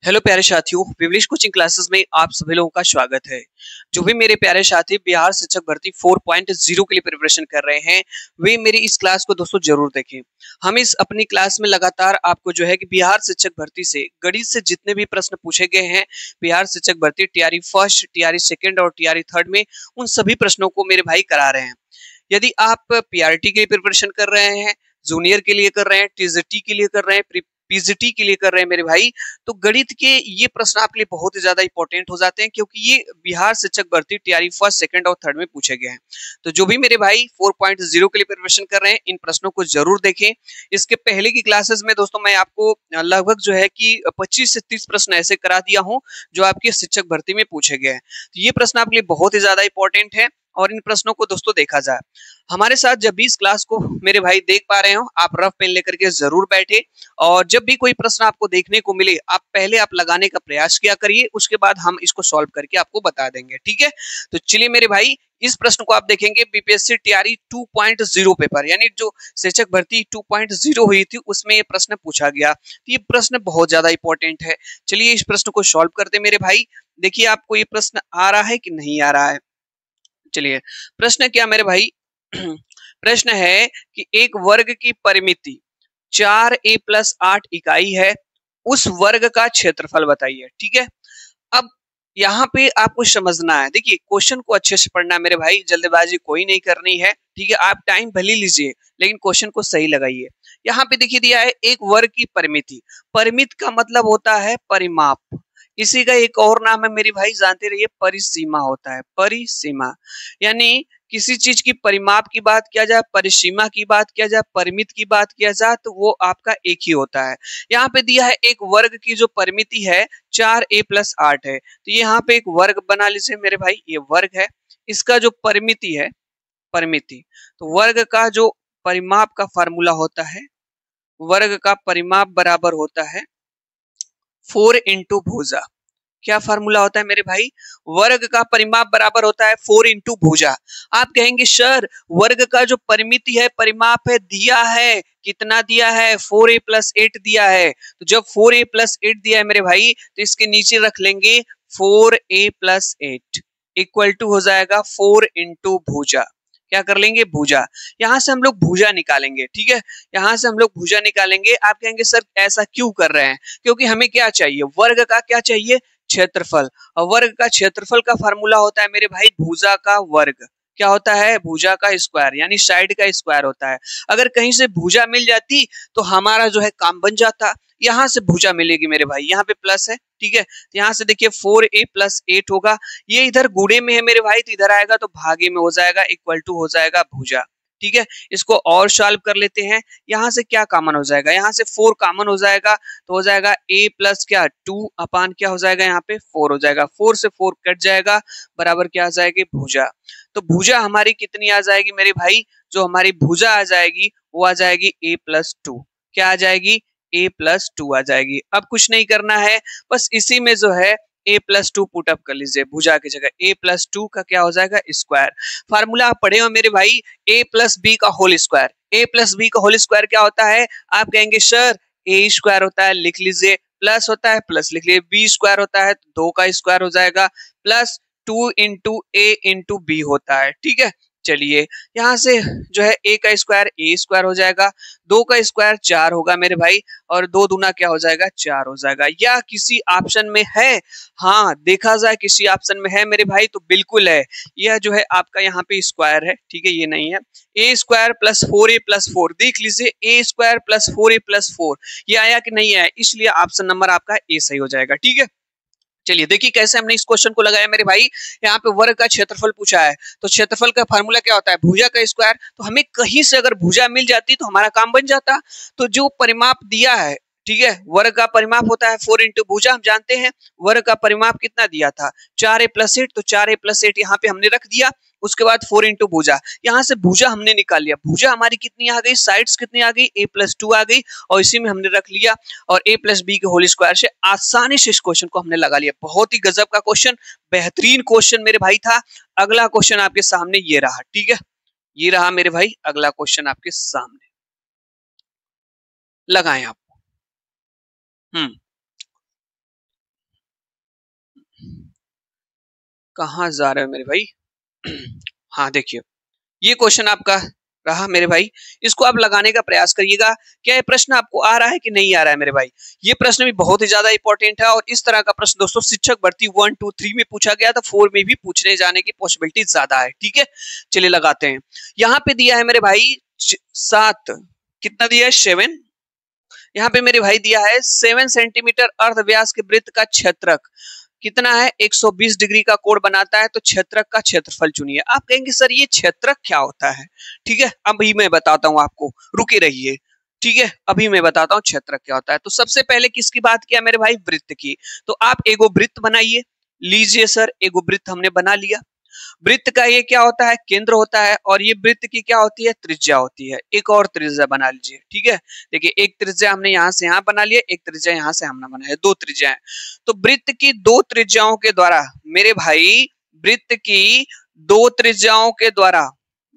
Hello प्यारे साथियों, विवलिश coaching classes में आप सभी लोगों का स्वागत है। जो भी मेरे प्यारे साथी बिहार शिक्षक भर्ती 4.0 के लिए प्रिपरेशन कर रहे हैं, वे मेरी इस क्लास को दोस्तों जरूर देखें। हम इस अपनी क्लास में लगातार आपको जो है कि बिहार शिक्षक भर्ती से गणित से जितने भी प्रश्न पूछे गए हैं, बिहार शिक्षक भर्ती टीआरई फर्स्ट, टीआरई सेकेंड और टीआरई थर्ड में, उन सभी प्रश्नों को मेरे भाई करा रहे हैं। यदि आप पीआरटी के लिए प्रिपरेशन कर रहे हैं, जूनियर के लिए कर रहे हैं, टीजीटी के लिए कर रहे हैं, पीजीटी के लिए कर रहे हैं मेरे भाई, तो गणित के ये प्रश्न आपके लिए बहुत ही ज्यादा इंपॉर्टेंट हो जाते हैं, क्योंकि ये बिहार शिक्षक भर्ती टीआरई फर्स्ट, सेकंड और थर्ड में पूछे गए हैं। तो जो भी मेरे भाई 4.0 के लिए प्रिपरेशन कर रहे हैं, इन प्रश्नों को जरूर देखें। इसके पहले की क्लासेस में दोस्तों मैं आपको लगभग जो है कि 25 से 30 प्रश्न ऐसे करा दिया हूं जो आपके शिक्षक भर्ती में पूछे गए हैं। तो ये प्रश्न आपके लिए बहुत ही ज्यादा इंपॉर्टेंट है और इन प्रश्नों को दोस्तों देखा जाए। हमारे साथ जब भी इस क्लास को मेरे भाई देख पा रहे हो, आप रफ पेन लेकर के जरूर बैठे और जब भी कोई प्रश्न आपको देखने को मिले, आप लगाने का प्रयास किया करिए, उसके बाद हम इसको सॉल्व करके आपको बता देंगे, ठीक है। तो चलिए मेरे भाई, इस प्रश्न को आप देखेंगे बीपीएससी टीआरई 2.0 पेपर, यानी जो शिक्षक भर्ती 2.0 हुई थी उसमें ये प्रश्न पूछा गया। तो ये प्रश्न बहुत ज्यादा इंपॉर्टेंट है। चलिए इस प्रश्न को सॉल्व करते मेरे भाई। देखिए आपको ये प्रश्न आ रहा है कि नहीं आ रहा है। चलिए प्रश्न क्या मेरे भाई प्रश्न है कि एक वर्ग की परिमिति 4a+8 इकाई है, उस वर्ग का क्षेत्रफल बताइए, ठीक है। अब यहाँ पे आपको समझना है, देखिए क्वेश्चन को अच्छे से पढ़ना है मेरे भाई, जल्दबाजी कोई नहीं करनी है, ठीक है। आप टाइम भले लीजिए लेकिन क्वेश्चन को सही लगाइए। यहाँ पे देखिए दिया है एक वर्ग की परिमिति। परिमित का मतलब होता है परिमाप। इसी का एक और नाम है मेरे भाई, जानते रहिए, परिसीमा होता है। परिसीमा यानी किसी चीज की परिमाप की बात किया जाए, परिसीमा की बात किया जाए, परिमित की बात किया जाए, तो वो आपका एक ही होता है। यहाँ पे दिया है एक वर्ग की जो परिमिति है 4a+8 है, तो यहाँ पे एक वर्ग बना लीजिए मेरे भाई, ये वर्ग है। इसका जो परिमिति है, परिमिति, तो वर्ग का जो परिमाप का फार्मूला होता है, वर्ग का परिमाप बराबर होता है 4 इंटू भुजा। क्या फार्मूला होता है मेरे भाई? वर्ग का परिमाप बराबर होता है 4 इंटू भुजा। आप कहेंगे सर वर्ग का जो परिमिति है, परिमाप है, दिया है, कितना दिया है? 4a+8 दिया है। तो जब 4a+8 दिया है मेरे भाई, तो इसके नीचे रख लेंगे 4a+8 इक्वल टू हो जाएगा 4 इंटू भुजा। क्या कर लेंगे? भुजा। यहां से हम लोग भुजा निकालेंगे, ठीक है। यहां से हम लोग भुजा निकालेंगे। आप कहेंगे सर ऐसा क्यों कर रहे हैं? क्योंकि हमें क्या चाहिए? वर्ग का क्या चाहिए? क्षेत्रफल। और वर्ग का क्षेत्रफल का फार्मूला होता है मेरे भाई भुजा का वर्ग। क्या होता है? भुजा का स्क्वायर, यानी साइड का स्क्वायर होता है। अगर कहीं से भुजा मिल जाती तो हमारा जो है काम बन जाता। यहाँ से भुजा मिलेगी मेरे भाई, यहाँ पे प्लस है, ठीक है। तो यहाँ से देखिए 4a+8 होगा। ये इधर गुणे में है मेरे भाई, तो इधर आएगा तो भागे में हो जाएगा, इक्वल टू हो जाएगा भुजा, ठीक है। इसको और सॉल्व कर लेते हैं। यहाँ से क्या कॉमन हो जाएगा? यहाँ से 4 कॉमन हो जाएगा, तो हो जाएगा a प्लस क्या 2 अपान क्या हो जाएगा? यहाँ पे 4 हो जाएगा। 4 से 4 कट जाएगा, बराबर क्या आ जाएगी? भुजा। तो भुजा हमारी कितनी आ जाएगी मेरे भाई? जो हमारी भुजा आ जाएगी वो आ जाएगी a+2। क्या आ जाएगी? a+2 आ जाएगी। अब कुछ नहीं करना है, बस इसी में जो है a+2 पुटअप कर लीजिए भुजा की जगह। a+2 का क्या हो जाएगा? स्क्वायर। फार्मूला आप पढ़े हो मेरे भाई, a+b का होल स्क्वायर। a+b का होल स्क्वायर क्या होता है? आप कहेंगे सर a स्क्वायर होता है, लिख लीजिए। प्लस होता है, प्लस लिख लीजिए। b स्क्वायर होता है, 2 का स्क्वायर हो जाएगा, plus 2 into a into b होता है, ठीक है। चलिए यहाँ से जो है a का स्क्वायर a स्क्वायर हो जाएगा, 2 का स्क्वायर 4 होगा मेरे भाई, और 2 दूना क्या हो जाएगा? 4 हो जाएगा। या किसी ऑप्शन में है? हाँ, देखा जाए किसी ऑप्शन में है मेरे भाई, तो बिल्कुल है। यह जो है आपका यहाँ पे स्क्वायर है, ठीक है, ये नहीं है। a स्क्वायर प्लस 4a+4, देख लीजिए a स्क्वायर प्लस 4a+4, ये आया कि नहीं आया? इसलिए ऑप्शन नंबर आपका ए सही हो जाएगा, ठीक है। चलिए देखिए कैसे हमने इस क्वेश्चन को लगाया मेरे भाई। यहाँ पे वर्ग का क्षेत्रफल पूछा है, तो क्षेत्रफल का फार्मूला क्या होता है? भुजा का स्क्वायर। तो हमें कहीं से अगर भुजा मिल जाती तो हमारा काम बन जाता। तो जो परिमाप दिया है, ठीक है, वर्ग का परिमाप होता है 4 इंटू भुजा, हम जानते हैं। वर्ग का परिमाप कितना दिया था? 4a+8, तो 4a+8 यहाँ पे हमने रख दिया। उसके बाद 4 इंटू भुजा, यहाँ से भुजा हमने निकाल लिया। भुजा हमारी कितनी आ गई? साइड्स कितनी आ गई? a+2 आ गई, और इसी में हमने रख लिया, और a+b के होल स्क्वायर से आसानी से इस क्वेश्चन को हमने लगा लिया। बहुत ही गजब का क्वेश्चन, बेहतरीन क्वेश्चन मेरे भाई था। अगला क्वेश्चन आपके सामने ये रहा, ठीक है, ये रहा मेरे भाई अगला क्वेश्चन आपके सामने। लगाएं आप। कहाँ जा रहे हो मेरे भाई? हाँ देखिए, ये क्वेश्चन आपका रहा मेरे भाई, इसको आप लगाने का प्रयास करिएगा। क्या ये प्रश्न आपको आ रहा है कि नहीं आ रहा है मेरे भाई? ये प्रश्न भी बहुत ही ज्यादा इंपॉर्टेंट है और इस तरह का प्रश्न दोस्तों शिक्षक भर्ती 1, 2, 3 में पूछा गया, तो 4 में भी पूछने जाने की पॉसिबिलिटी ज्यादा है। ठीक है, चलिए लगाते हैं। यहाँ पे दिया है मेरे भाई 7, कितना दिया है 7। यहाँ पे मेरे भाई दिया है 7 सेंटीमीटर अर्धव्यास के वृत्त का क्षेत्रक कितना है? 120 डिग्री का कोण बनाता है, तो क्षेत्रक का क्षेत्रफल चुनिए। आप कहेंगे सर ये क्षेत्रक क्या होता है? ठीक है, अभी मैं बताता हूं आपको, रुके रहिए। ठीक है, अभी मैं बताता हूं क्षेत्रक क्या होता है। तो सबसे पहले किसकी बात किया मेरे भाई? वृत्त की। तो आप एगो वृत्त बनाइए। लीजिए सर, एगो वृत्त हमने बना लिया। वृत्त का ये क्या होता है? केंद्र होता है, और ये वृत्त की क्या होती है? त्रिज्या होती है। एक और त्रिज्या बना लीजिए। ठीक है, देखिए एक त्रिज्या हमने यहां से यहां बना लिया, एक त्रिज्या यहां से हमने बनाया, 2 त्रिज्याएं। तो वृत्त की 2 त्रिज्याओं के द्वारा मेरे भाई, वृत्त की 2 त्रिज्याओं के द्वारा,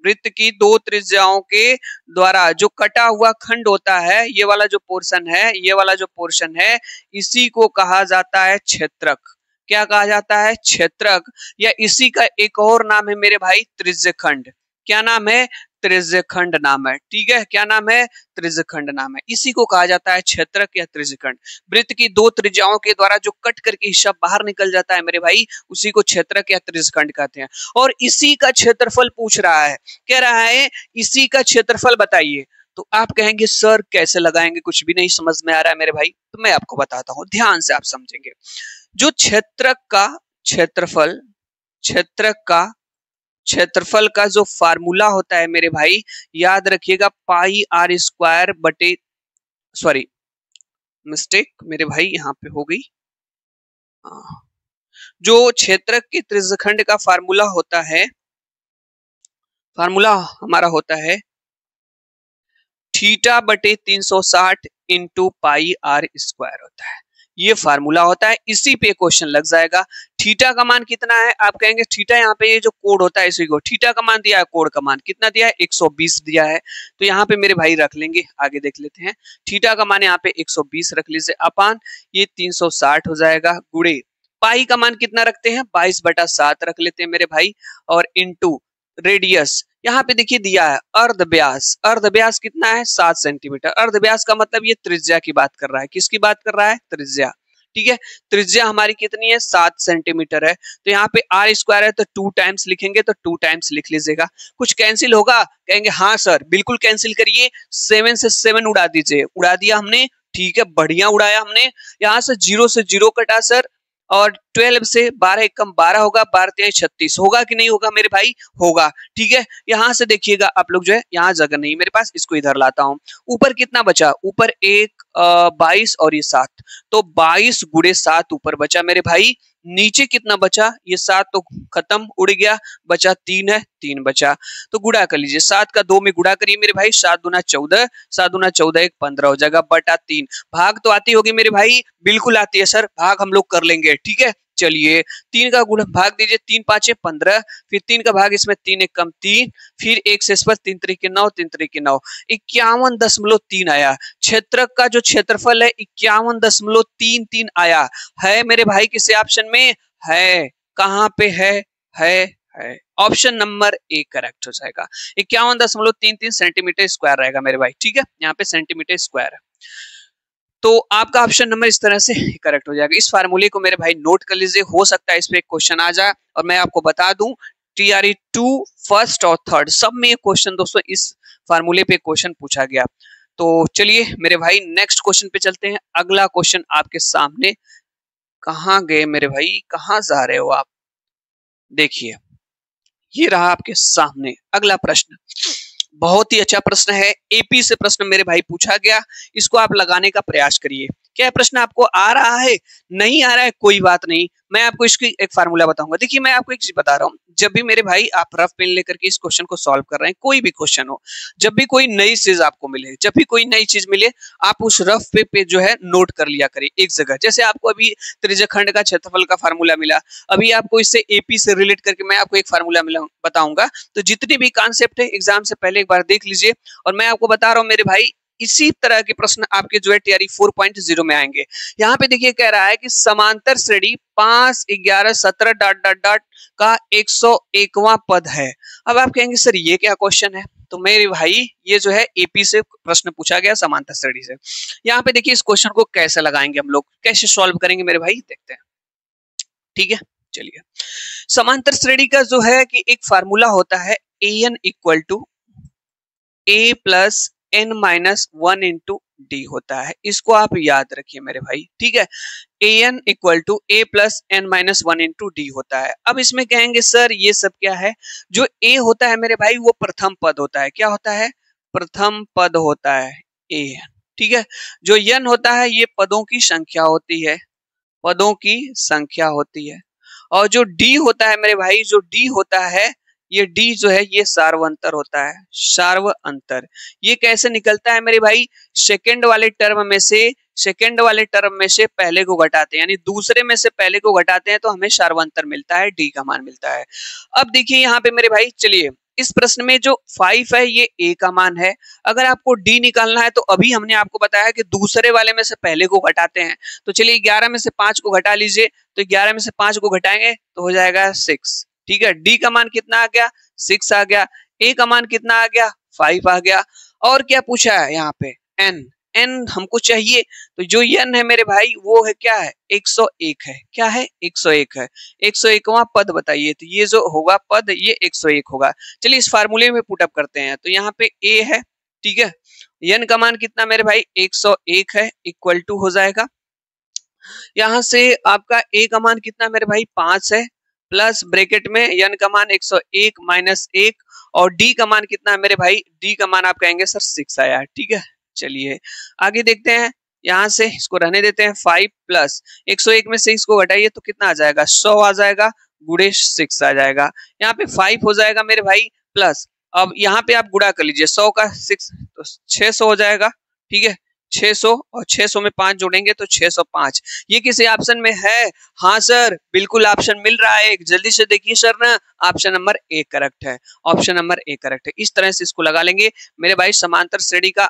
वृत्त की 2 त्रिज्याओं के द्वारा जो कटा हुआ खंड होता है, ये वाला जो पोर्शन है, ये वाला जो पोर्शन है, इसी को कहा जाता है क्षेत्रक। क्या कहा जाता है? क्षेत्रक। या इसी का एक और नाम है मेरे भाई त्रिज्यखंड। क्या नाम है? त्रिज्यखंड नाम है। ठीक है, क्या नाम है? त्रिज्यखंड नाम है। इसी को कहा जाता है क्षेत्रक या त्रिज्यखंड। वृत्त की 2 त्रिज्याओं के द्वारा जो कट करके हिस्सा बाहर निकल जाता है मेरे भाई, उसी को क्षेत्रक या त्रिज्यखंड कहते हैं। और इसी का क्षेत्रफल पूछ रहा है, कह रहा है इसी का क्षेत्रफल बताइए। तो आप कहेंगे सर कैसे लगाएंगे, कुछ भी नहीं समझ में आ रहा है मेरे भाई। तो मैं आपको बताता हूं, ध्यान से आप समझेंगे। जो क्षेत्रक का क्षेत्रफल, क्षेत्रफल का जो फार्मूला होता है मेरे भाई, याद रखिएगा, पाई आर स्क्वायर बटे, सॉरी मिस्टेक मेरे भाई यहां पे हो गई। जो क्षेत्रक की त्रिज्यखंड का फार्मूला होता है, फार्मूला हमारा होता है थीटा बटे 360 इंटू पाई आर स्क्वायर होता है। ये फार्मूला होता है, इसी पे क्वेश्चन लग जाएगा। थीटा का मान कितना है? आप कहेंगे थीटा यहाँ पे ये जो कोड होता है इसी को, थीटा का मान दिया है, कोड का मान कितना दिया है? 120 दिया है। तो यहाँ पे मेरे भाई रख लेंगे, आगे देख लेते हैं। थीटा का मान यहाँ पे 120 रख लीजिए, अपान ये 360 हो जाएगा, गुणे पाई का मान कितना रखते हैं? 22/7 रख लेते हैं मेरे भाई, और इंटू रेडियस यहाँ पे देखिए दिया है अर्धव्यास। अर्धव्यास कितना है? 7 सेंटीमीटर। अर्धव्यास का मतलब ये त्रिज्या की बात कर रहा है। किसकी बात कर रहा है? त्रिज्या। ठीक है, त्रिज्या हमारी कितनी है? 7 सेंटीमीटर है। तो यहाँ पे आर स्क्वायर है, तो 2 टाइम्स लिखेंगे, तो 2 टाइम्स लिख लीजिएगा। कुछ कैंसिल होगा? कहेंगे हाँ सर बिल्कुल कैंसिल करिए। 7 से 7 उड़ा दीजिए। उड़ा दिया हमने, ठीक है, बढ़िया उड़ाया हमने। यहाँ से 0 से 0 कटा सर, और 12 से 12 एकम 12 होगा, 12 36 होगा कि नहीं होगा मेरे भाई? होगा। ठीक है, यहां से देखिएगा आप लोग, जो है यहाँ जगह नहीं मेरे पास, इसको इधर लाता हूं। ऊपर कितना बचा? ऊपर 22 और ये 7, तो 22 गुणे 7 ऊपर बचा मेरे भाई। नीचे कितना बचा? ये 7 तो खत्म, उड़ गया, बचा 3 है, 3 बचा। तो गुणा कर लीजिए, 7 का 2 में गुणा करिए मेरे भाई, 7 दूना 14, 7 दूना 14 1 15 हो जाएगा, बटा 3। भाग तो आती होगी मेरे भाई? बिल्कुल आती है सर, भाग हम लोग कर लेंगे। ठीक है, चलिए 3 का गुणा भाग दीजिए, 3 5 15, फिर 3 का भाग इसमें 3 1 कम 3, फिर 1 से इस पर 3 3 9, 3 3 9, 51.3 आया। क्षेत्रक का जो क्षेत्रफल है 51.33 आया है मेरे भाई। किसी ऑप्शन में है? कहां पे है? है ऑप्शन नंबर ए करेक्ट हो जाएगा। 51.33 सेंटीमीटर स्क्वायर रहेगा मेरे भाई। ठीक है, यहाँ पे सेंटीमीटर स्क्वायर है, तो आपका ऑप्शन नंबर इस तरह से करेक्ट हो जाएगा। इस फार्मूले को मेरे भाई नोट कर लीजिए, हो सकता है इस पे एक क्वेश्चन आ जाए। और मैं आपको बता दूं, TRE 2 फर्स्ट और थर्ड सब में ये क्वेश्चन दोस्तों इस फार्मूले पे क्वेश्चन पूछा गया। तो चलिए मेरे भाई नेक्स्ट क्वेश्चन पे चलते हैं। अगला क्वेश्चन आपके सामने, कहाँ गए मेरे भाई, कहाँ जा रहे हो आप? देखिए ये रहा आपके सामने अगला प्रश्न। बहुत ही अच्छा प्रश्न है, एपी से प्रश्न मेरे भाई पूछा गया। इसको आप लगाने का प्रयास करिए। क्या प्रश्न आपको आ रहा है? नहीं आ रहा है, कोई बात नहीं, मैं आपको इसकी एक फार्मूला बताऊंगा। देखिए मैं आपको एक चीज बता रहा हूँ, जब भी मेरे भाई आप रफ पेन लेकर के इस क्वेश्चन को सॉल्व कर रहे हैं, कोई भी क्वेश्चन हो, जब भी कोई नई चीज आपको मिले, जब भी कोई नई चीज मिले, आप उस रफ पे जो है नोट कर लिया करिए एक जगह। जैसे आपको अभी त्रिज्यखंड का क्षेत्रफल का फार्मूला मिला, अभी आपको इससे एपी से रिलेट करके मैं आपको एक फार्मूला मिला बताऊंगा। तो जितने भी कॉन्सेप्ट है एग्जाम से पहले एक बार देख लीजिए। और मैं आपको बता रहा हूँ मेरे भाई, इसी तरह के प्रश्न आपके जो है TRE 4.0 में आएंगे। यहाँ पे देखिए कह रहा है कि समांतर श्रेणी 5 11 17 डॉट डॉट डॉट का 101वां पद है। अब आप कहेंगे सर ये क्या क्वेश्चन है, तो मेरे भाई ये जो है एपी से प्रश्न पूछा गया समांतर श्रेणी से। यहाँ पे देखिए इस क्वेश्चन को कैसे लगाएंगे हम लोग, कैसे सॉल्व करेंगे मेरे भाई, देखते हैं। ठीक है, चलिए। समांतर श्रेणी का जो है कि एक फार्मूला होता है an equal to a plus n minus 1 into D होता है, इसको आप याद रखिए मेरे भाई। ठीक है, an equal to a plus n minus 1 into D होता है। अब इसमें कहेंगे सर ये सब क्या है, जो a होता है मेरे भाई वो प्रथम पद होता है। क्या होता है, प्रथम पद होता है a। ठीक है, जो n होता है ये पदों की संख्या होती है, पदों की संख्या होती है। और जो डी होता है मेरे भाई, जो डी होता है ये डी जो है ये सार्वंतर होता है, सार्वअंतर। ये कैसे निकलता है मेरे भाई, सेकंड वाले टर्म में से, सेकंड वाले टर्म में से पहले को घटाते हैं, यानी दूसरे में से पहले को घटाते हैं तो हमें सार्वंतर मिलता है, डी का मान मिलता है। अब देखिए यहाँ पे मेरे भाई, चलिए इस प्रश्न में जो 5 है ये a का मान है। अगर आपको d निकालना है तो अभी हमने आपको बताया कि दूसरे वाले में से पहले को घटाते हैं। तो चलिए 11 में से 5 को घटा लीजिए, तो 11 में से 5 को घटाएंगे तो हो जाएगा 6। ठीक है, d का मान कितना आ गया, 6 आ गया। a का मान कितना आ गया, 5 आ गया। और क्या पूछा है यहाँ पे, n, n हमको चाहिए। तो जो n है मेरे भाई वो है क्या है, 101 है। क्या है, 101 है। 101वां पद बताइए, तो ये जो होगा पद ये 101 होगा। चलिए इस फार्मूले में पुट अप करते हैं। तो यहाँ पे a है, ठीक है, n का मान कितना मेरे भाई 101 है, इक्वल टू हो जाएगा, यहाँ से आपका a का मान कितना मेरे भाई 5 है, प्लस ब्रैकेट में n का मान 101 माइनस 1, और d का मान कितना है मेरे भाई, d का मान आप कहेंगे सर 6 आया। ठीक है, चलिए आगे देखते हैं। यहाँ से इसको रहने देते हैं, 5 प्लस 101 में से इसको घटाइए तो कितना आ जाएगा, 100 आ जाएगा, गुणे 6 आ जाएगा। यहाँ पे 5 हो जाएगा मेरे भाई, प्लस अब यहाँ पे आप गुणा कर लीजिए, 100 का 6 तो 600 हो जाएगा। ठीक है, 600 और 600 में 5 जोड़ेंगे तो 605। ये किसी ऑप्शन में है, हाँ सर बिल्कुल ऑप्शन मिल रहा है, जल्दी से देखिए सर ना, ऑप्शन नंबर ए करेक्ट है, ऑप्शन नंबर ए करेक्ट है। इस तरह से इसको लगा लेंगे मेरे भाई। समांतर श्रेणी का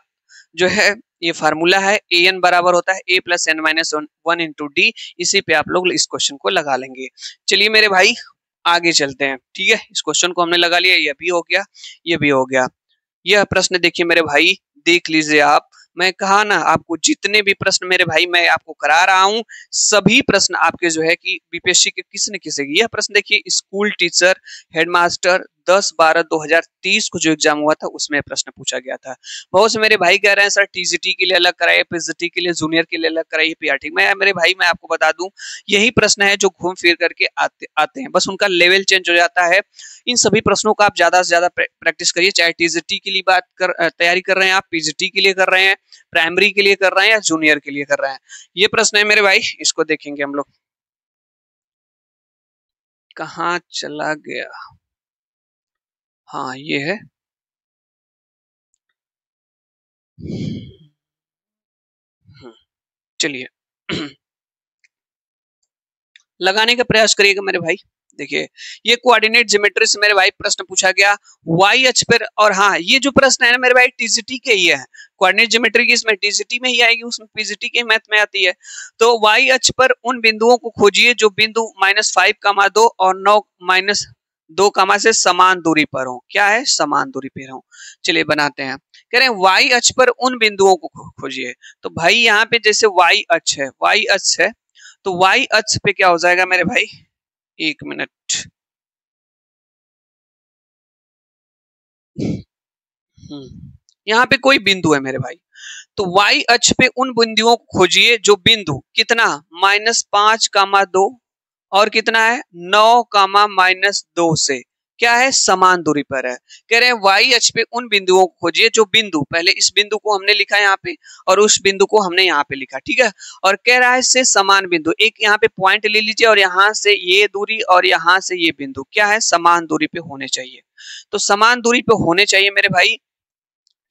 जो है ये फार्मूला है, an बराबर होता है a plus n minus 1 into D. इसी पे आप लोग इस क्वेश्चन को लगा लेंगे। चलिए मेरे भाई आगे चलते हैं। ठीक है, इस क्वेश्चन को हमने लगा लिया, ये भी हो गया, ये भी हो गया। यह प्रश्न देखिए मेरे भाई, देख लीजिए आप, मैं कहा ना आपको जितने भी प्रश्न मेरे भाई मैं आपको करा रहा हूं, सभी प्रश्न आपके जो है कि बीपीएससी के किसी न किसी की। यह प्रश्न देखिए स्कूल टीचर हेडमास्टर 10/12/2023 को जो एग्जाम हुआ था उसमें प्रश्न पूछा गया था। बहुत से मेरे भाई कह रहे हैं सर टीजीटी के लिए अलग कराइए, पीजीटी के लिए, जूनियर के लिए अलग कराइए, पीआरटी। मैं मेरे भाई मैं आपको बता दूं यही प्रश्न है जो घूम फिर करके आते हैं, बस उनका लेवल चेंज हो जाता है। इन सभी प्रश्नों का आप ज्यादा से ज्यादा प्रैक्टिस करिए, चाहे टीजीटी के लिए तैयारी कर रहे हैं आप, पीजीटी के लिए कर रहे हैं, प्राइमरी के लिए कर रहे हैं या जूनियर के लिए कर रहे हैं। ये प्रश्न है मेरे भाई, इसको देखेंगे हम लोग। कहाँ चला गया, हाँ ये है। चलिए लगाने का प्रयास करिएगा मेरे भाई। देखिए ये कोऑर्डिनेट ज्योमेट्री से मेरे भाई प्रश्न पूछा गया वाई अक्ष पर, और हाँ ये जो प्रश्न है ना मेरे भाई टीजीटी के ही है, कोऑर्डिनेट ज्योमेट्री की इसमें टीजीटी में ही आएगी, उसमें पीजीटी के मैथ में आती है। तो वाई अक्ष पर उन बिंदुओं को खोजिए जो बिंदु -5,2 और 9-2 से समान दूरी पर हो। क्या है, समान दूरी पर हो। चलिए बनाते हैं, कह रहे हैं वाई अक्ष पर उन बिंदुओं को खोजिए। तो भाई यहाँ पे जैसे वाई अक्ष है, वाई अक्ष है, तो वाई अक्ष पे क्या हो जाएगा मेरे भाई, एक मिनट, यहाँ पे कोई बिंदु है मेरे भाई, तो वाई अक्ष पे उन बिंदुओं को खोजिए जो बिंदु कितना -5,2 और कितना है 9,-2 से क्या है, समान दूरी पर है। कह रहे हैं वाई अक्ष पे उन बिंदुओं को खोजिए जो बिंदु, पहले इस बिंदु को हमने लिखा यहाँ पे और उस बिंदु को हमने यहाँ पे लिखा। ठीक है, और कह रहा है से समान बिंदु, एक यहाँ पे पॉइंट ले लीजिए और यहाँ से ये दूरी और यहाँ से ये बिंदु क्या है, समान दूरी पे होने चाहिए। तो समान दूरी पे होने चाहिए मेरे भाई।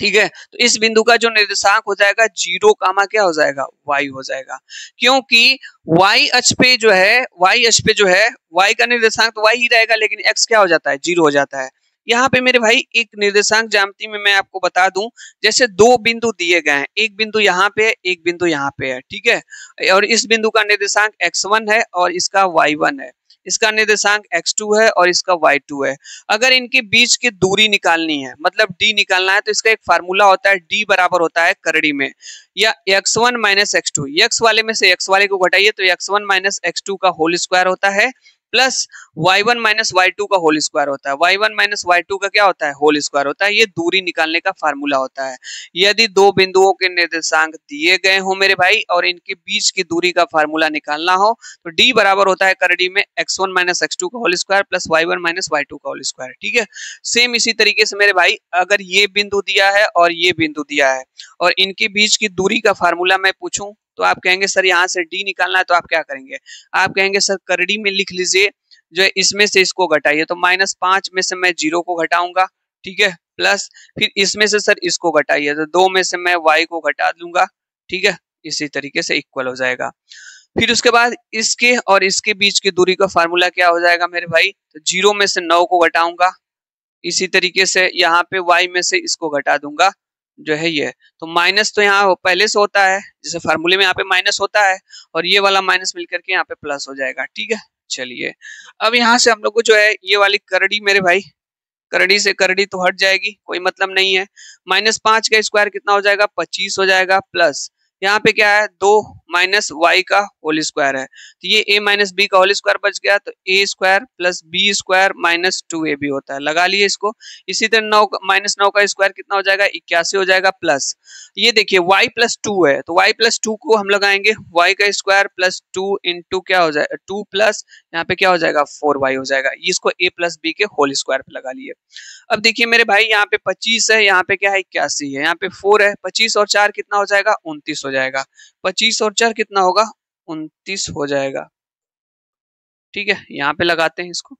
ठीक है, तो इस बिंदु का जो निर्देशांक हो जाएगा 0, क्या हो जाएगा, y हो जाएगा, क्योंकि y अक्ष पे जो है, y अक्ष पे जो है y का निर्देशांक तो y ही रहेगा, लेकिन x क्या हो जाता है, 0 हो जाता है। यहाँ पे मेरे भाई एक निर्देशांक ज्यामिति में मैं आपको बता दूं, जैसे दो बिंदु दिए गए हैं, एक बिंदु यहाँ पे है, एक बिंदु यहाँ पे है। ठीक है, और इस बिंदु का निर्देशांक x1 है और इसका y1 है। इसका निर्देशांक x2 है और इसका y2 है। अगर इनके बीच की दूरी निकालनी है, मतलब d निकालना है, तो इसका एक फार्मूला होता है, d बराबर होता है करड़ी में या x1 माइनस x2, x वाले में से x वाले को घटाइए तो x1 माइनस x2 का होल स्क्वायर होता है प्लस y1 माइनस y2 का होल स्क्वायर होता है। y1 माइनस y2 का क्या होता है? होल स्क्वायर होता है। ये दूरी निकालने का फार्मूला होता है। यदि दो बिंदुओं के निर्देशांक दिए गए हो मेरे भाई और इनके बीच की दूरी का फार्मूला निकालना हो तो d बराबर होता है करड़ी में x1 माइनस x2 का whole square plus y1 minus y2 का होल स्क्वायर। ठीक है, सेम इसी तरीके से मेरे भाई अगर ये बिंदु दिया है और ये बिंदु दिया है और इनके बीच की दूरी का फार्मूला मैं पूछूं तो आप कहेंगे सर यहाँ से d निकालना है, तो आप क्या करेंगे? आप कहेंगे सर करड़ी में लिख लीजिए, जो है इसमें से इसको घटाइए, तो -5 में से मैं 0 को घटाऊंगा, ठीक है, प्लस फिर इसमें से सर इसको घटाइए तो 2 में से मैं y को घटा दूंगा, ठीक है, इसी तरीके से इक्वल हो जाएगा। फिर उसके बाद इसके और इसके बीच की दूरी का फार्मूला क्या हो जाएगा मेरे भाई? तो 0 में से 9 को घटाऊंगा, इसी तरीके से यहाँ पे y में से इसको घटा दूंगा, जो है ये, तो माइनस तो यहाँ पहले से होता है, जैसे फार्मूले में यहाँ पे माइनस होता है और ये वाला माइनस मिलकर के यहाँ पे प्लस हो जाएगा। ठीक है, चलिए अब यहाँ से हम लोग को जो है ये वाली करड़ी मेरे भाई, करड़ी से करड़ी तो हट जाएगी, कोई मतलब नहीं है। -5 का स्क्वायर कितना हो जाएगा? 25 हो जाएगा, प्लस यहाँ पे क्या है? 2 माइनस वाई का होल स्क्वायर है, तो ये a माइनस बी का होल स्क्वायर बच गया, तो a square plus B square minus 2ab होता है, लगा लिए इसको। इसी तरह 9 -9 का स्क्वायर कितना हो जाएगा? 81 हो जाएगा, प्लस ये देखिए y प्लस 2 है, तो y प्लस 2 को हम लगाएंगे, y का स्क्वायर प्लस 2 इंटू क्या हो जाएगा? 2 प्लस यहाँ पे क्या हो जाएगा? 4y हो जाएगा, इसको a प्लस बी के होल स्क्वायर पे लगा लिए। अब देखिए मेरे भाई यहाँ पे 25 है, यहाँ पे क्या है? 81 है, यहाँ पे 4 है, 25 और 4 कितना हो जाएगा? 29 हो जाएगा। 25 और 4 कितना होगा? 29 हो जाएगा। ठीक है, यहाँ पे लगाते हैं इसको,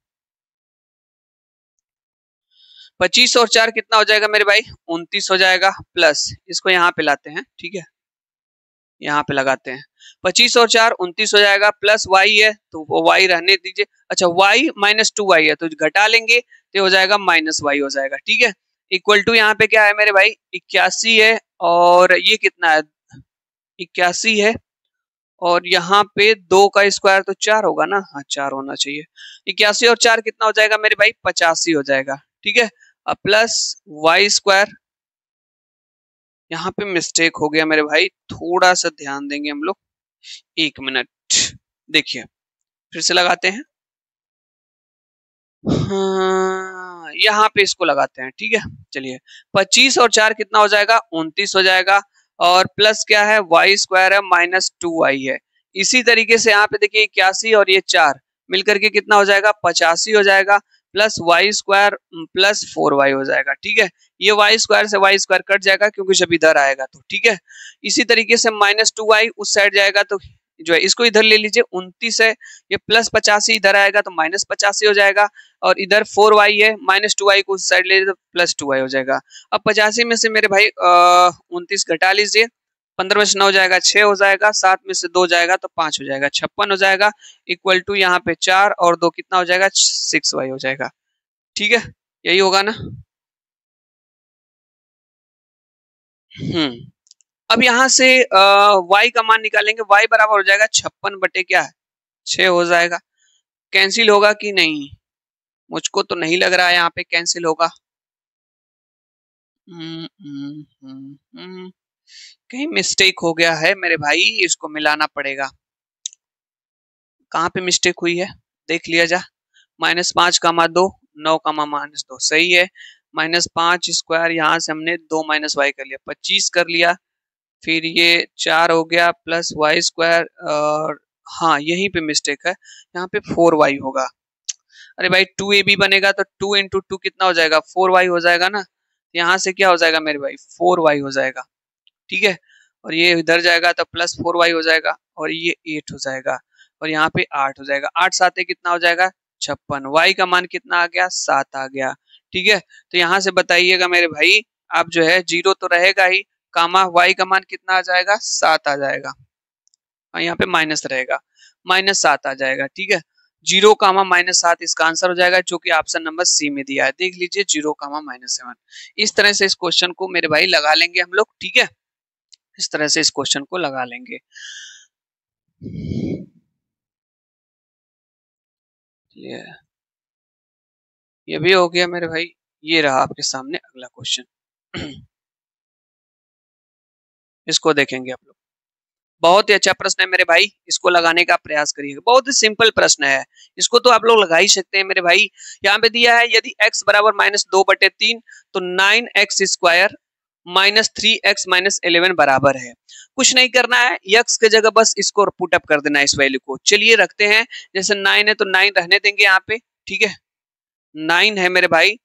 25 और 4 कितना हो जाएगा मेरे भाई? 29 हो जाएगा, प्लस इसको यहाँ पे लाते हैं, ठीक है, यहाँ पे लगाते हैं, 25 और 4 29 हो जाएगा, प्लस y है तो वो y रहने दीजिए, अच्छा y माइनस 2y है तो घटा लेंगे तो हो जाएगा माइनस y हो जाएगा। ठीक है, इक्वल टू यहाँ पे क्या है मेरे भाई? 81 है और ये कितना है? 81 है और यहाँ पे 2 का स्क्वायर तो 4 होगा ना, हाँ 4 होना चाहिए। 81 और 4 कितना हो जाएगा मेरे भाई? 85 हो जाएगा। ठीक है, अब प्लस वाई स्क्वायर, यहाँ पे मिस्टेक हो गया मेरे भाई, थोड़ा सा ध्यान देंगे हम लोग, 1 मिनट, देखिए फिर से लगाते हैं, हाँ, यहाँ पे इसको लगाते हैं। ठीक है, चलिए 25 और 4 कितना हो जाएगा? 29 हो जाएगा और प्लस क्या है? वाई स्क्वायर है माइनस 2y है। इसी तरीके से यहाँ पे देखिए 81 और ये 4 मिलकर के कितना हो जाएगा? 85 हो जाएगा, plus Y square plus 4y हो जाएगा। ठीक है, ये वाई स्क्वायर से वाई स्क्वायर कट जाएगा क्योंकि जब इधर आएगा तो, ठीक है, इसी तरीके से -2y उस साइड जाएगा तो जो है इसको इधर ले लीजिए, 29 है, ये प्लस 85 इधर आएगा तो -85 हो जाएगा और इधर 4y है, -2y को उस साइड ले लीजिए तो +2y हो जाएगा। अब 85 में से मेरे भाई 29 घटा लीजिए, 15 में से 9 हो जाएगा 6 हो जाएगा, 7 में से 2 जाएगा तो 5 हो जाएगा, 56 हो जाएगा, इक्वल टू यहाँ पे 4 और 2 कितना हो जाएगा? 6y हो जाएगा। ठीक है, यही होगा ना? अब यहाँ से y का मान निकालेंगे, y बराबर हो जाएगा 56 बटे क्या है? 6 हो जाएगा। कैंसिल होगा कि नहीं? मुझको तो नहीं लग रहा है यहाँ पे कैंसिल होगा। कहीं मिस्टेक हो गया है मेरे भाई, इसको मिलाना पड़ेगा। कहाँ पे मिस्टेक हुई है देख लिया जा। -5 कामा 2 9 कामा -2 सही है, -5 स्क्वायर यहाँ से हमने 2 माइनस वाई कर लिया, 25 कर लिया, फिर ये 4 हो गया प्लस वाई स्क्वायर और हाँ यहीं पे मिस्टेक है, यहाँ पे 4y होगा। अरे भाई 2ab बनेगा तो 2 इंटू 2 कितना हो जाएगा? 4y हो जाएगा ना, यहाँ से क्या हो जाएगा मेरे भाई? 4y हो जाएगा। ठीक है, और ये इधर जाएगा तो प्लस 4y हो जाएगा और ये 8 हो जाएगा और यहाँ पे 8 हो जाएगा, 8 सात कितना हो जाएगा? 56। y का मान कितना आ गया? 7 आ गया। ठीक है, तो यहाँ से बताइएगा मेरे भाई, आप जो है 0 तो रहेगा ही, कामा y का मान कितना आ जाएगा? 7 आ जाएगा और यहाँ पे माइनस रहेगा, -7 आ जाएगा। ठीक है, 0 कामा -7 इसका आंसर हो जाएगा, जो कि ऑप्शन नंबर सी में दिया है, देख लीजिए 0 कामा -7। इस तरह से इस क्वेश्चन को मेरे भाई लगा लेंगे हम लोग। ठीक है, इस तरह से इस क्वेश्चन को लगा लेंगे। ये भी हो गया मेरे भाई। ये रहा आपके सामने अगला क्वेश्चन। इसको देखेंगे आप लोग। बहुत ही अच्छा प्रश्न है मेरे भाई, इसको लगाने का प्रयास करिएगा। बहुत ही सिंपल प्रश्न है, इसको तो आप लोग लगा ही सकते हैं मेरे भाई। यहाँ पे दिया है यदि x बराबर -2/3 तो 9x² -3x-11 बराबर है। कुछ नहीं करना है, x की जगह बस इसको पुटअप कर देना है इस वैल्यू को। चलिए रखते हैं, जैसे 9 है तो 9 रहने देंगे यहाँ पे, ठीक है। 9 है मेरे भाई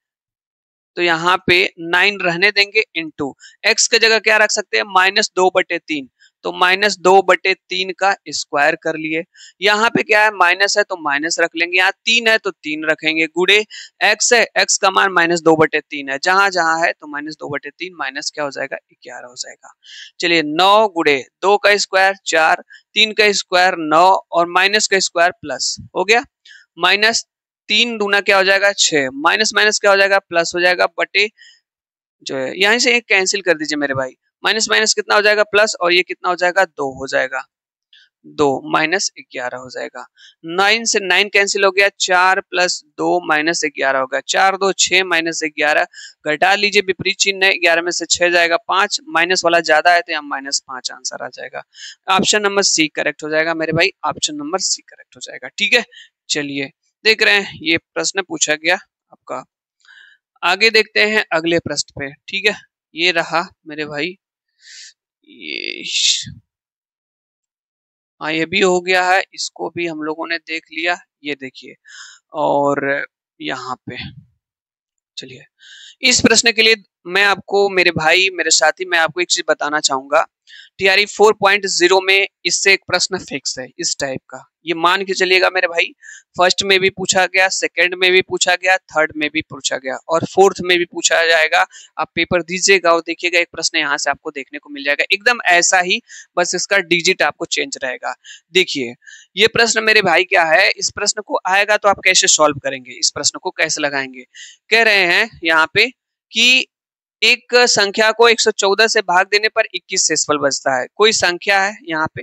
तो यहाँ पे 9 रहने देंगे इंटू x की जगह क्या रख सकते हैं -2/3, तो -2/3 का स्क्वायर कर लिए। यहाँ पे क्या है माइनस है तो माइनस रख लेंगे, यहाँ 3 है तो 3 रखेंगे, गुड़े x है, x का मान -2/3 है, जहां जहां है तो -2/3 माइनस क्या हो जाएगा 11 हो जाएगा। चलिए 9 गुड़े 2 का स्क्वायर 4, 3 का स्क्वायर 9 और माइनस का स्क्वायर प्लस हो गया। माइनस 3 दूना क्या हो जाएगा 6, माइनस माइनस क्या हो जाएगा प्लस हो जाएगा, बटे जो है यहीं से एक कैंसिल कर दीजिए मेरे भाई। माइनस माइनस कितना हो जाएगा प्लस, और ये कितना हो जाएगा 2 हो जाएगा, 2 -11 हो जाएगा। 9 से 9 कैंसिल हो गया, 4 + 2 -11 हो गया, 4 2 6 -11 घटा लीजिए विपरीत चिन्ह है, 11 में से 6 जाएगा 5, माइनस वाला ज्यादा है तो यहाँ -5 आंसर आ जाएगा। ऑप्शन नंबर सी करेक्ट हो जाएगा मेरे भाई, ऑप्शन नंबर सी करेक्ट हो जाएगा, ठीक है। चलिए देख रहे हैं ये प्रश्न पूछा गया आपका। आगे देखते हैं अगले प्रश्न पे, ठीक है। ये रहा मेरे भाई, ये हाँ ये भी हो गया है, इसको भी हम लोगों ने देख लिया। ये देखिए, और यहाँ पे चलिए इस प्रश्न के लिए मैं आपको मेरे भाई मेरे साथी मैं आपको एक चीज बताना चाहूंगा। टीआरई 4.0 में इससे एक प्रश्न फिक्स है इस टाइप का, ये मान के चलिएगा मेरे भाई। फर्स्ट में भी पूछा गया, सेकंड में भी पूछा गया, थर्ड में भी पूछा गया और फोर्थ में भी पूछा जाएगा। आप पेपर दीजिएगा और देखिएगा एक प्रश्न यहाँ से आपको देखने को मिल जाएगा एकदम ऐसा ही, बस इसका डिजिट आपको चेंज रहेगा। देखिए ये प्रश्न मेरे भाई क्या है, इस प्रश्न को आएगा तो आप कैसे सॉल्व करेंगे, इस प्रश्न को कैसे लगाएंगे। कह रहे हैं यहाँ पे कि एक संख्या को 114 से भाग देने पर 21 शेषफल बचता है। कोई संख्या है यहाँ पे,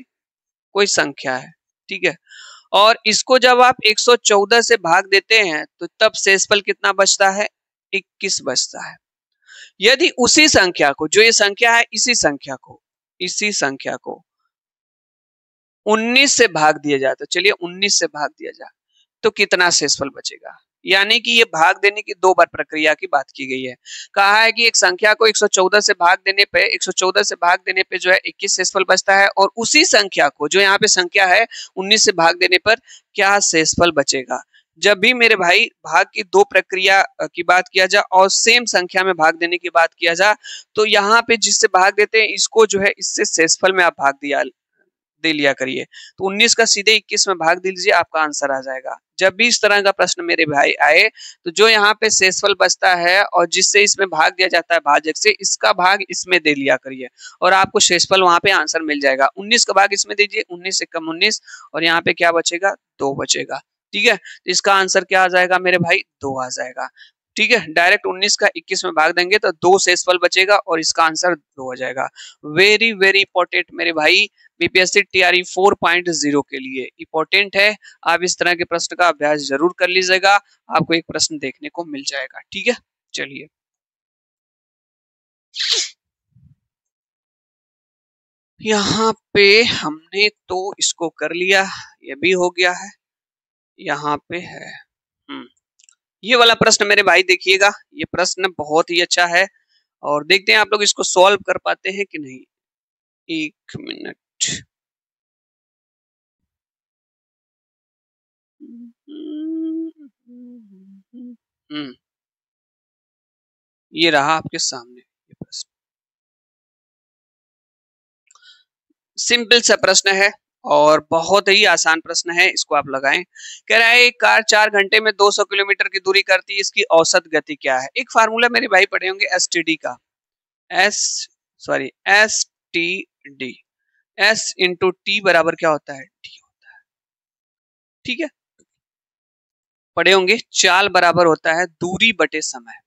कोई संख्या है, ठीक है। और इसको जब आप 114 से भाग देते हैं तो तब शेषफल कितना बचता है 21 बचता है। यदि उसी संख्या को, जो ये संख्या है इसी संख्या को 19 से भाग दिया जाए, तो चलिए 19 से भाग दिया जाए तो कितना शेषफल बचेगा। यानी कि ये भाग देने की दो बार प्रक्रिया की बात की गई है। कहा है कि एक संख्या को 114 से भाग देने पे 114 से भाग देने पे जो है 21 शेषफल बचता है, और उसी संख्या को, जो यहाँ पे संख्या है 19 से भाग देने पर क्या शेषफल बचेगा। जब भी मेरे भाई भाग की दो प्रक्रिया की बात किया जाए और सेम संख्या में भाग देने की बात किया जाए, तो यहाँ पे जिससे भाग देते हैं इसको जो है इससे शेषफल में आप भाग दिया दे लिया करिए, तो 19 का सीधे 21 में भाग दीजिए, आपका आंसर आ जाएगा। जब भी इस तरह का प्रश्न मेरे भाई आए तो जो यहाँ पे शेषफल बचता है और जिससे इसमें भाग दिया जाता है भाजक से, इसका भाग इसमें दे लिया करिए और आपको शेषफल वहां पे आंसर मिल जाएगा। 19 का भाग इसमें दीजिए, 19 से कम 19, और यहाँ पे क्या बचेगा 2 बचेगा, ठीक है। तो इसका आंसर क्या आ जाएगा मेरे भाई 2 आ जाएगा, ठीक है। डायरेक्ट 19 का 21 में भाग देंगे तो 2 शेषफल बचेगा और इसका आंसर 2 हो जाएगा। वेरी वेरी इंपॉर्टेंट मेरे भाई, बीपीएससी टीआरई 4.0 के लिए इंपॉर्टेंट है। आप इस तरह के प्रश्न का अभ्यास जरूर कर लीजिएगा, आपको एक प्रश्न देखने को मिल जाएगा, ठीक है। चलिए यहाँ पे हमने तो इसको कर लिया, ये भी हो गया है, यहाँ पे है ये वाला प्रश्न मेरे भाई देखिएगा, ये प्रश्न बहुत ही अच्छा है और देखते हैं आप लोग इसको सॉल्व कर पाते हैं कि नहीं। एक मिनट, ये रहा आपके सामने ये प्रश्न। सिंपल सा प्रश्न है और बहुत ही आसान प्रश्न है, इसको आप लगाएं। कह रहा है एक कार 4 घंटे में 200 किलोमीटर की दूरी करती है, इसकी औसत गति क्या है। एक फार्मूला मेरे भाई पढ़े होंगे एसटीडी का, S T D, S into T बराबर क्या होता है टी होता है, ठीक है। पढ़े होंगे चाल बराबर होता है दूरी बटे समय,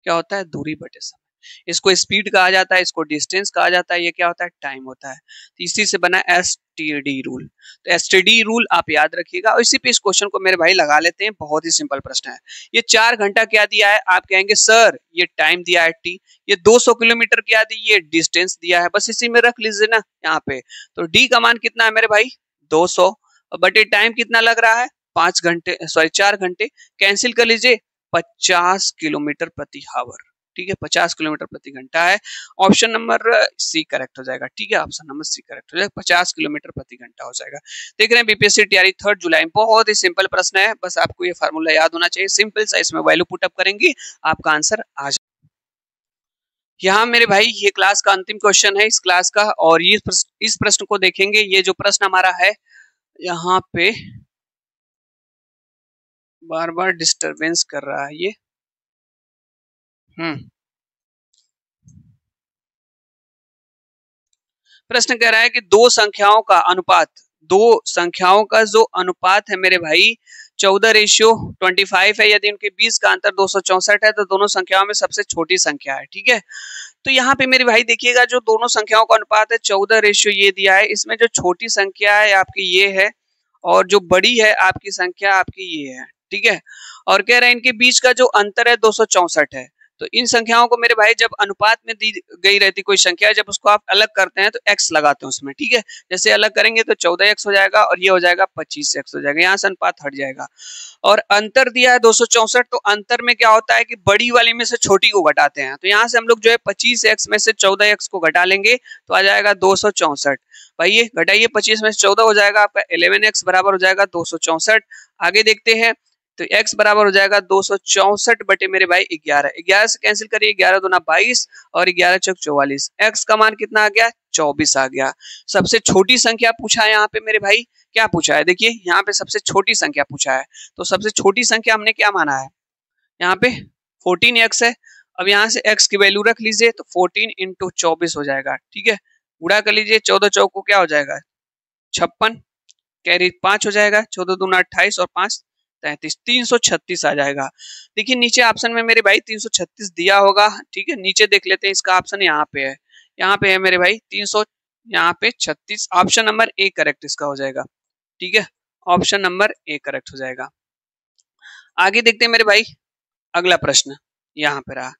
क्या होता है दूरी बटे समय। इसको स्पीड कहा जाता है, इसको डिस्टेंस कहा जाता है, ये क्या होता है, टाइम होता है। तो इसी से बना एसटीडी रूल। तो एसटीडी रूल आप याद रखिएगा और इसी पे इस क्वेश्चन को मेरे भाई लगा लेते हैं। बहुत ही सिंपल प्रश्न है। ये 4 घंटा क्या दिया है, आप कहेंगे सर ये टाइम दिया है टी, ये 200 किलोमीटर क्या दी, ये डिस्टेंस दिया है, बस इसी में रख लीजिए ना यहाँ पे। तो डी का मान कितना है मेरे भाई, 200, बटे टाइम कितना लग रहा है, 5 घंटे, सॉरी 4 घंटे, कैंसिल कर लीजिए, 50 किलोमीटर प्रति आवर। ठीक है, 50 किलोमीटर प्रति घंटा है। ऑप्शन नंबर सी करेक्ट हो जाएगा। ठीक है, ऑप्शन नंबर सी करेक्ट हो जाएगा, 50 किलोमीटर प्रति घंटा हो जाएगा। देख रहे हैं बीपीएससी तैयारी 3 जुलाई, बहुत ही सिंपल प्रश्न है, बस आपको ये फार्मूला याद होना चाहिए। सिंपल सा इसमें वैल्यू पुटअप करेंगे, आपका आंसर आ जाएगा। यहाँ मेरे भाई ये क्लास का अंतिम क्वेश्चन है इस क्लास का, और ये इस प्रश्न को देखेंगे। ये जो प्रश्न हमारा है, यहाँ पे बार बार डिस्टरबेंस कर रहा है ये। प्रश्न कह रहा है कि दो संख्याओं का जो अनुपात है मेरे भाई 14:25 है, यदि उनके बीच का अंतर 264 है तो दोनों संख्याओं में सबसे छोटी संख्या है। ठीक है, तो यहाँ पे मेरे भाई देखिएगा, जो दोनों संख्याओं का अनुपात है 14 ये दिया है, इसमें जो छोटी संख्या है आपकी ये है, और जो बड़ी है आपकी संख्या आपकी ये है। ठीक है, और कह रहे हैं इनके बीच का जो अंतर है 264 है। तो इन संख्याओं को मेरे भाई जब अनुपात में दी गई रहती कोई संख्या, जब उसको आप अलग करते हैं तो x लगाते हैं उसमें। ठीक है, जैसे अलग करेंगे तो 14x हो जाएगा और ये हो जाएगा 25x हो जाएगा, यहाँ से अनुपात हट जाएगा। और अंतर दिया है 264, तो अंतर में क्या होता है कि बड़ी वाली में से छोटी को घटाते हैं। तो यहाँ से हम लोग जो है 25x में से 14x को घटा लेंगे तो आ जाएगा 264। भाई ये घटाइए, 25 में से 14 हो जाएगा आपका 11x बराबर हो जाएगा 264। आगे देखते हैं, तो x बराबर हो जाएगा 264 बटे मेरे भाई 11। 11 से कैंसिल करिए, 11 दूना 22 और 11 चौक 44। x का मान कितना आ गया, 24 आ गया। सबसे छोटी संख्या पूछा है यहाँ पे मेरे भाई, क्या पूछा है, देखिए यहाँ पे सबसे छोटी संख्या पूछा है। तो सबसे छोटी संख्या हमने क्या माना है, यहाँ पे 14x है। अब यहाँ से x की वैल्यू रख लीजिए, तो 14 इंटू 24 हो जाएगा। ठीक है, गुणा कर लीजिए, 14 चौक को क्या हो जाएगा 56, कैरी 5 हो जाएगा, 14 दूना 28 और 5 33, 336 आ जाएगा। देखिए नीचे ऑप्शन में मेरे भाई 336 दिया होगा। ठीक है, नीचे देख लेते हैं, इसका ऑप्शन यहाँ पे है, यहाँ पे है मेरे भाई 300, यहाँ पे 36। ऑप्शन नंबर ए करेक्ट इसका हो जाएगा। ठीक है, ऑप्शन नंबर ए करेक्ट हो जाएगा। आगे देखते हैं मेरे भाई, अगला प्रश्न यहाँ पे रहा।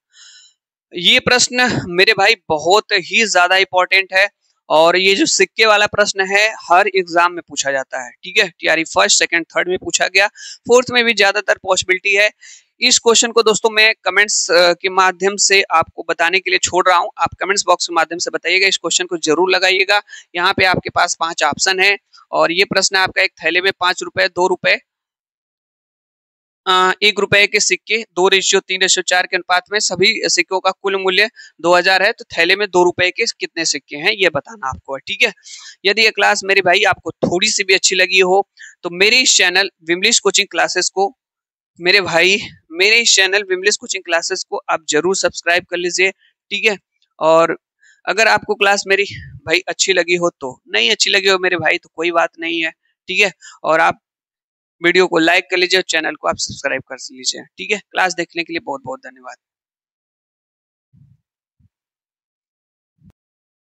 ये प्रश्न मेरे भाई बहुत ही ज्यादा इंपॉर्टेंट है, और ये जो सिक्के वाला प्रश्न है हर एग्जाम में पूछा जाता है। ठीक है, टीआरई फर्स्ट, सेकंड, थर्ड में पूछा गया, फोर्थ में भी ज्यादातर पॉसिबिलिटी है। इस क्वेश्चन को दोस्तों मैं कमेंट्स के माध्यम से आपको बताने के लिए छोड़ रहा हूं, आप कमेंट्स बॉक्स के माध्यम से बताइएगा, इस क्वेश्चन को जरूर लगाइएगा। यहाँ पे आपके पास 5 ऑप्शन है, और ये प्रश्न आपका एक थैले में 5 रुपए, 2 रुपए, 1 रुपए के सिक्के 2:3:4 के अनुपात में सभी सिक्कों का कुल मूल्य 2000 है, तो थैले में 2 रुपए के कितने सिक्के हैं ये बताना आपको है। ठीक है, यदि ये क्लास मेरे भाई आपको थोड़ी सी भी अच्छी लगी हो तो मेरे इस चैनल विमलेश कोचिंग क्लासेस को आप जरूर सब्सक्राइब कर लीजिए। ठीक है, और अगर आपको क्लास मेरी भाई अच्छी लगी हो तो, नहीं अच्छी लगी हो मेरे भाई तो कोई बात नहीं है। ठीक है, और आप वीडियो को लाइक कर लीजिए और चैनल को आप सब्सक्राइब कर लीजिए। ठीक है, क्लास देखने के लिए बहुत बहुत धन्यवाद।